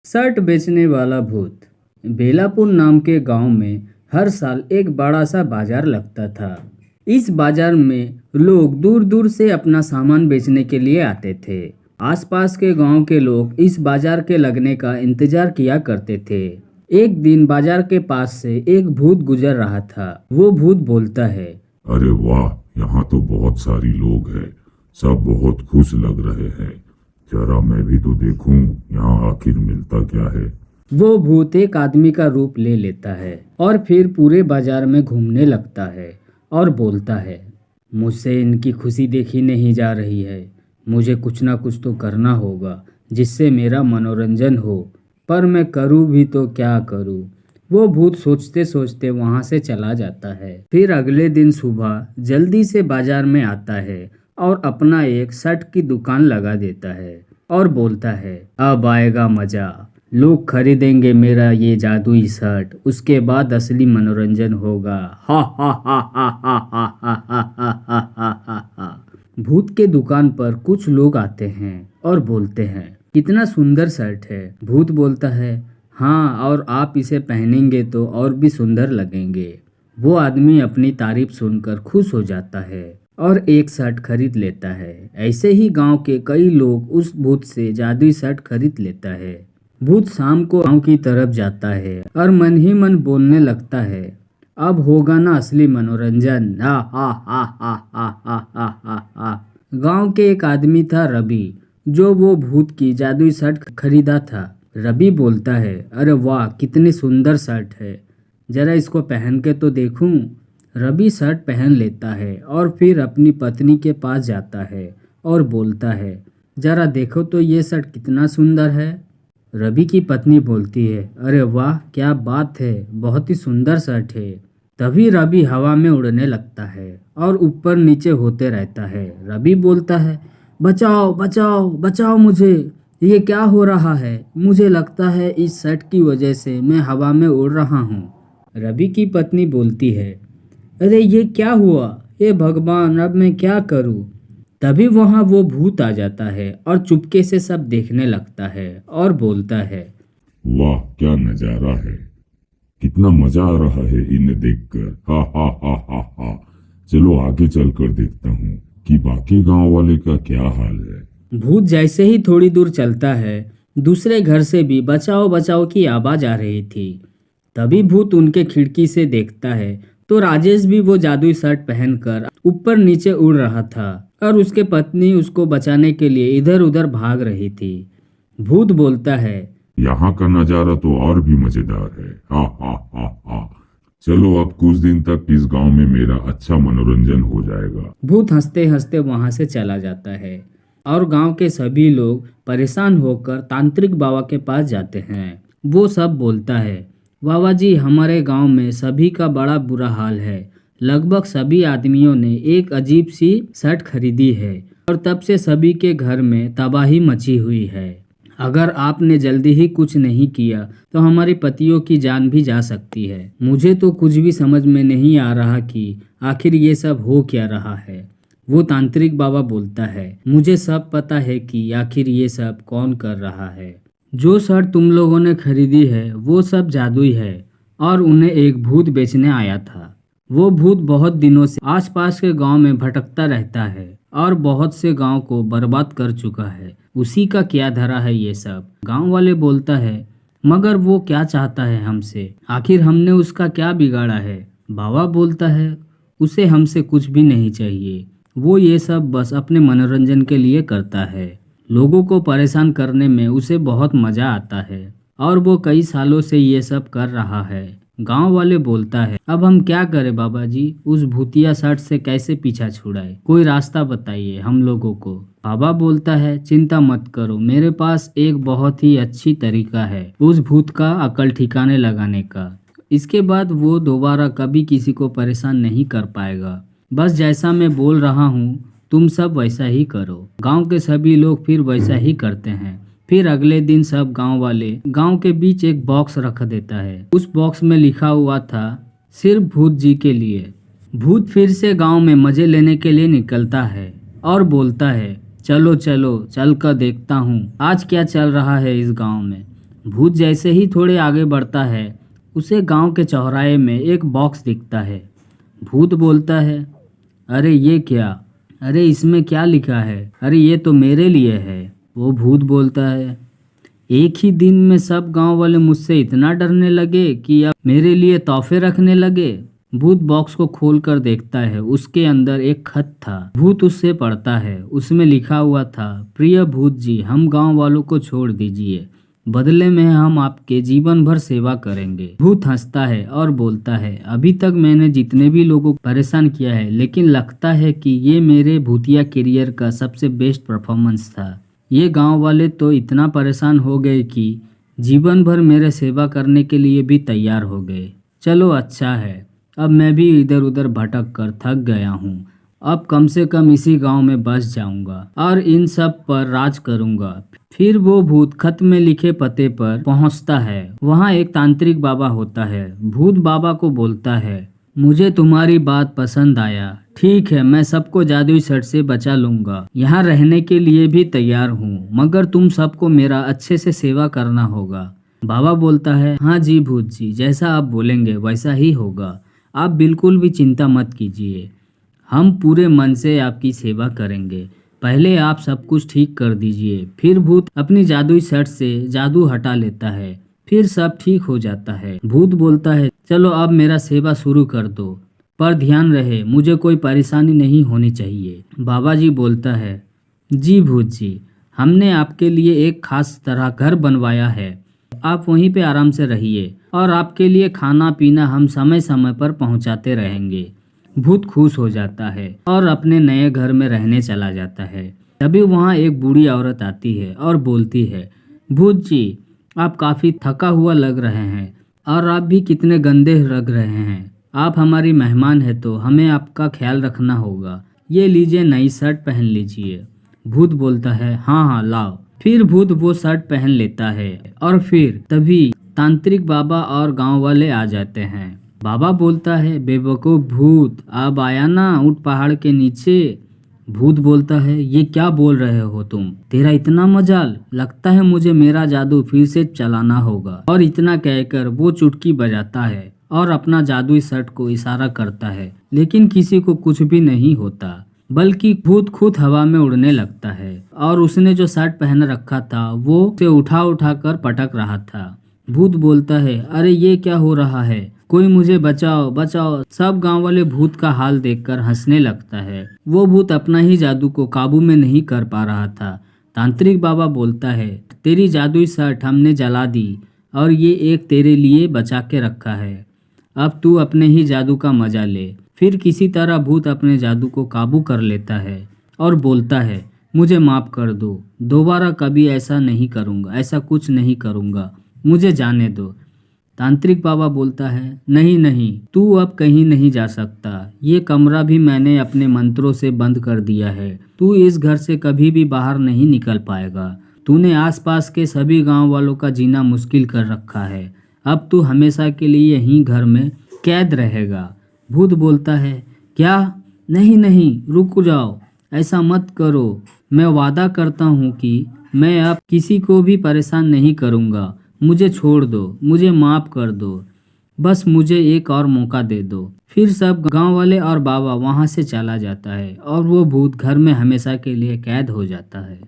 Shirt बेचने वाला भूत। बेलापुर नाम के गांव में हर साल एक बड़ा सा बाजार लगता था। इस बाजार में लोग दूर दूर से अपना सामान बेचने के लिए आते थे। आसपास के गांव के लोग इस बाजार के लगने का इंतजार किया करते थे। एक दिन बाजार के पास से एक भूत गुजर रहा था। वो भूत बोलता है, अरे वाह, यहाँ तो बहुत सारी लोग हैं, सब बहुत खुश लग रहे हैं। जरा मैं भी तो देखूं यहाँ आखिर मिलता क्या है। वो भूत एक आदमी का रूप ले लेता है और फिर पूरे बाजार में घूमने लगता है और बोलता है, मुझसे इनकी खुशी देखी नहीं जा रही है। मुझे कुछ ना कुछ तो करना होगा जिससे मेरा मनोरंजन हो, पर मैं करूँ भी तो क्या करूँ। वो भूत सोचते सोचते वहाँ से चला जाता है। फिर अगले दिन सुबह जल्दी से बाजार में आता है और अपना एक शर्ट की दुकान लगा देता है और बोलता है, अब आएगा मजा, लोग खरीदेंगे मेरा ये जादुई शर्ट, उसके बाद असली मनोरंजन होगा। हा हा हा हा हा हा हा हा हा हा हा हा। भूत के दुकान पर कुछ लोग आते हैं और बोलते हैं, कितना सुंदर शर्ट है। भूत बोलता है, हाँ, और आप इसे पहनेंगे तो और भी सुंदर लगेंगे। वो आदमी अपनी तारीफ सुनकर खुश हो जाता है और एक शर्ट खरीद लेता है। ऐसे ही गांव के कई लोग उस भूत से जादुई शर्ट खरीद लेता है। भूत शाम को गांव की तरफ जाता है और मन ही मन बोलने लगता है, अब होगा ना असली मनोरंजन। हा हा हा हा हा हा हा हा हा। गांव के एक आदमी था रवि, जो वो भूत की जादुई शर्ट खरीदा था। रवि बोलता है, अरे वाह, कितनी सुंदर शर्ट है, जरा इसको पहन के तो देखूं। रवि शर्ट पहन लेता है और फिर अपनी पत्नी के पास जाता है और बोलता है, जरा देखो तो ये शर्ट कितना सुंदर है। रवि की पत्नी बोलती है, अरे वाह, क्या बात है, बहुत ही सुंदर शर्ट है। तभी रवि हवा में उड़ने लगता है और ऊपर नीचे होते रहता है। रवि बोलता है, बचाओ बचाओ बचाओ मुझे, ये क्या हो रहा है। मुझे लगता है इस शर्ट की वजह से मैं हवा में उड़ रहा हूँ। रवि की पत्नी बोलती है, अरे ये क्या हुआ, हे भगवान, अब मैं क्या करूँ। तभी वहाँ वो भूत आ जाता है और चुपके से सब देखने लगता है और बोलता है, वाह, क्या नजारा है, कितना मजा आ रहा है इन्हें देखकर। हा हा हा हा हा। चलो आगे चलकर देखता हूँ कि बाकी गांव वाले का क्या हाल है। भूत जैसे ही थोड़ी दूर चलता है, दूसरे घर से भी बचाओ बचाओ की आवाज आ रही थी। तभी भूत उनके खिड़की से देखता है तो राजेश भी वो जादुई शर्ट पहनकर ऊपर नीचे उड़ रहा था और उसके पत्नी उसको बचाने के लिए इधर उधर भाग रही थी। भूत बोलता है, यहाँ का नजारा तो और भी मजेदार है। हा हा हा हा। चलो अब कुछ दिन तक इस गांव में मेरा अच्छा मनोरंजन हो जाएगा। भूत हंसते हंसते वहां से चला जाता है और गांव के सभी लोग परेशान होकर तांत्रिक बाबा के पास जाते हैं। वो सब बोलता है, बाबा जी, हमारे गांव में सभी का बड़ा बुरा हाल है। लगभग सभी आदमियों ने एक अजीब सी शर्ट खरीदी है और तब से सभी के घर में तबाही मची हुई है। अगर आपने जल्दी ही कुछ नहीं किया तो हमारे पतियों की जान भी जा सकती है। मुझे तो कुछ भी समझ में नहीं आ रहा कि आखिर ये सब हो क्या रहा है। वो तांत्रिक बाबा बोलता है, मुझे सब पता है कि आखिर ये सब कौन कर रहा है। जो शर्ट तुम लोगों ने खरीदी है वो सब जादुई है और उन्हें एक भूत बेचने आया था। वो भूत बहुत दिनों से आसपास के गांव में भटकता रहता है और बहुत से गांव को बर्बाद कर चुका है। उसी का क्या धरा है ये सब। गांव वाले बोलता है, मगर वो क्या चाहता है हमसे, आखिर हमने उसका क्या बिगाड़ा है। बाबा बोलता है, उसे हमसे कुछ भी नहीं चाहिए, वो ये सब बस अपने मनोरंजन के लिए करता है। लोगों को परेशान करने में उसे बहुत मजा आता है और वो कई सालों से ये सब कर रहा है। गांव वाले बोलता है, अब हम क्या करें बाबा जी, उस भूतिया शर्ट से कैसे पीछा छुड़ाए, कोई रास्ता बताइए हम लोगों को। बाबा बोलता है, चिंता मत करो, मेरे पास एक बहुत ही अच्छी तरीका है उस भूत का अकल ठिकाने लगाने का। इसके बाद वो दोबारा कभी किसी को परेशान नहीं कर पाएगा। बस जैसा मैं बोल रहा हूँ तुम सब वैसा ही करो। गांव के सभी लोग फिर वैसा ही करते हैं। फिर अगले दिन सब गांव वाले गांव के बीच एक बॉक्स रख देता है। उस बॉक्स में लिखा हुआ था, सिर्फ भूत जी के लिए। भूत फिर से गांव में मजे लेने के लिए निकलता है और बोलता है, चलो चलो चल कर देखता हूँ आज क्या चल रहा है इस गांव में। भूत जैसे ही थोड़े आगे बढ़ता है उसे गांव के चौराहे में एक बॉक्स दिखता है। भूत बोलता है, अरे ये क्या? अरे इसमें क्या लिखा है? अरे ये तो मेरे लिए है। वो भूत बोलता है, एक ही दिन में सब गांव वाले मुझसे इतना डरने लगे कि अब मेरे लिए तोहफे रखने लगे। भूत बॉक्स को खोल कर देखता है, उसके अंदर एक खत था। भूत उससे पढ़ता है, उसमें लिखा हुआ था, प्रिय भूत जी, हम गांव वालों को छोड़ दीजिए, बदले में हम आपके जीवन भर सेवा करेंगे। भूत हंसता है और बोलता है, अभी तक मैंने जितने भी लोगों को परेशान किया है, लेकिन लगता है कि ये मेरे भूतिया करियर का सबसे बेस्ट परफॉर्मेंस था। ये गांव वाले तो इतना परेशान हो गए कि जीवन भर मेरे सेवा करने के लिए भी तैयार हो गए। चलो अच्छा है, अब मैं भी इधर उधर भटक कर थक गया हूँ। अब कम से कम इसी गांव में बस जाऊंगा और इन सब पर राज करूंगा। फिर वो भूत खत में लिखे पते पर पहुंचता है। वहाँ एक तांत्रिक बाबा होता है। भूत बाबा को बोलता है, मुझे तुम्हारी बात पसंद आया, ठीक है, मैं सबको जादुई सट से बचा लूंगा, यहाँ रहने के लिए भी तैयार हूँ, मगर तुम सबको मेरा अच्छे से सेवा करना होगा। बाबा बोलता है, हाँ जी भूत जी, जैसा आप बोलेंगे वैसा ही होगा, आप बिल्कुल भी चिंता मत कीजिए, हम पूरे मन से आपकी सेवा करेंगे, पहले आप सब कुछ ठीक कर दीजिए। फिर भूत अपनी जादुई शर्ट से जादू हटा लेता है, फिर सब ठीक हो जाता है। भूत बोलता है, चलो अब मेरा सेवा शुरू कर दो, पर ध्यान रहे मुझे कोई परेशानी नहीं होनी चाहिए। बाबा जी बोलता है, जी भूत जी, हमने आपके लिए एक खास तरह घर बनवाया है, आप वहीं पे आराम से रहिए और आपके लिए खाना पीना हम समय समय पर पहुंचाते रहेंगे। भूत खुश हो जाता है और अपने नए घर में रहने चला जाता है। तभी वहाँ एक बूढ़ी औरत आती है और बोलती है, भूत जी, आप काफ़ी थका हुआ लग रहे हैं और आप भी कितने गंदे लग रहे हैं, आप हमारी मेहमान है तो हमें आपका ख्याल रखना होगा, ये लीजिए नई शर्ट पहन लीजिए। भूत बोलता है, हाँ हाँ लाओ। फिर भूत वो शर्ट पहन लेता है और फिर तभी तांत्रिक बाबा और गांव वाले आ जाते हैं। बाबा बोलता है, बेवकूफ भूत, अब आया ना ऊंट पहाड़ के नीचे। भूत बोलता है, ये क्या बोल रहे हो तुम, तेरा इतना मजाल, लगता है मुझे मेरा जादू फिर से चलाना होगा। और इतना कहकर वो चुटकी बजाता है और अपना जादुई शर्ट को इशारा करता है, लेकिन किसी को कुछ भी नहीं होता, बल्कि भूत खुद हवा में उड़ने लगता है और उसने जो शर्ट पहन रखा था वो उसे उठा उठा कर पटक रहा था। भूत बोलता है, अरे ये क्या हो रहा है, कोई मुझे बचाओ बचाओ। सब गांव वाले भूत का हाल देखकर हंसने लगता है। वो भूत अपना ही जादू को काबू में नहीं कर पा रहा था। तांत्रिक बाबा बोलता है, तेरी जादुई शर्ट हमने जला दी और ये एक तेरे लिए बचा के रखा है, अब तू अपने ही जादू का मजा ले। फिर किसी तरह भूत अपने जादू को काबू कर लेता है और बोलता है, मुझे माफ कर दो, दोबारा कभी ऐसा नहीं करूँगा, ऐसा कुछ नहीं करूँगा, मुझे जाने दो। तांत्रिक बाबा बोलता है, नहीं नहीं, तू अब कहीं नहीं जा सकता, ये कमरा भी मैंने अपने मंत्रों से बंद कर दिया है, तू इस घर से कभी भी बाहर नहीं निकल पाएगा, तूने आसपास के सभी गांव वालों का जीना मुश्किल कर रखा है, अब तू हमेशा के लिए यहीं घर में कैद रहेगा। भूत बोलता है, क्या? नहीं नहीं, रुक जाओ, ऐसा मत करो, मैं वादा करता हूँ कि मैं अब किसी को भी परेशान नहीं करूँगा, मुझे छोड़ दो, मुझे माफ कर दो, बस मुझे एक और मौका दे दो। फिर सब गांव वाले और बाबा वहां से चला जाता है और वो भूत घर में हमेशा के लिए कैद हो जाता है।